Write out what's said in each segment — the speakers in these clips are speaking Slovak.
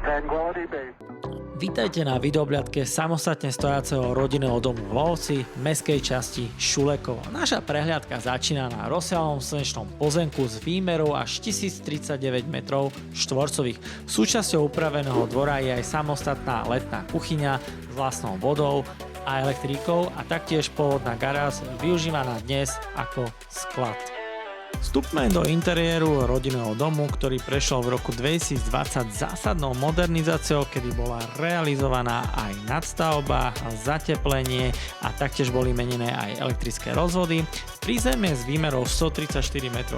Tranquility Base. Vítajte na videoobľadke samostatne stojaceho rodinného domu v Lovci, mestskej časti Šulekovo. Naša prehliadka začína na rozsiahlom slnečnom pozemku s výmerou až 1039 m štvorcových. Súčasťou upraveného dvora je aj samostatná letná kuchyňa s vlastnou vodou a elektrikou a taktiež pôvodná garáž využívaná dnes ako sklad. Vstupme do interiéru rodinného domu, ktorý prešiel v roku 2020 zásadnou modernizáciou, kedy bola realizovaná aj nadstavba, zateplenie a taktiež boli menené aj elektrické rozvody. Prízemie s výmerou 134 m2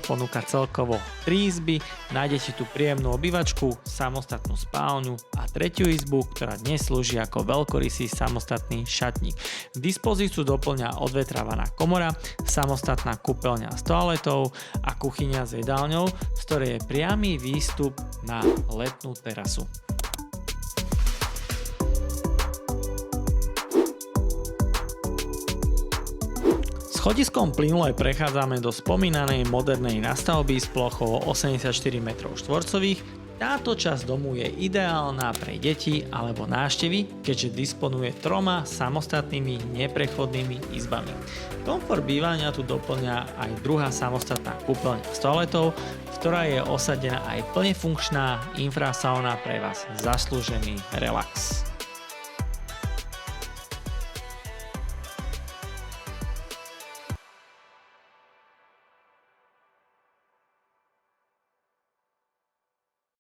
ponúka celkovo 3 izby, nájdete tu príjemnú obývačku, samostatnú spálňu a tretiu izbu, ktorá dnes slúži ako veľkorysý samostatný šatník. K dispozíciu doplňa odvetrávaná komora, samostatná kúpeľňa s toaletou a kuchyňa s jedálňou, z ktorej je priamy výstup na letnú terasu. Schodiskom plynule prechádzame do spomínanej modernej nastavby s plochou 84 m2. Táto časť domu je ideálna pre deti alebo návštevy, keďže disponuje 3 samostatnými neprechodnými izbami. Komfort bývania tu doplňa aj druhá samostatná kúpeľňa s toaletou, ktorá je osadená aj plne funkčná infrasauna pre vás zaslúžený relax.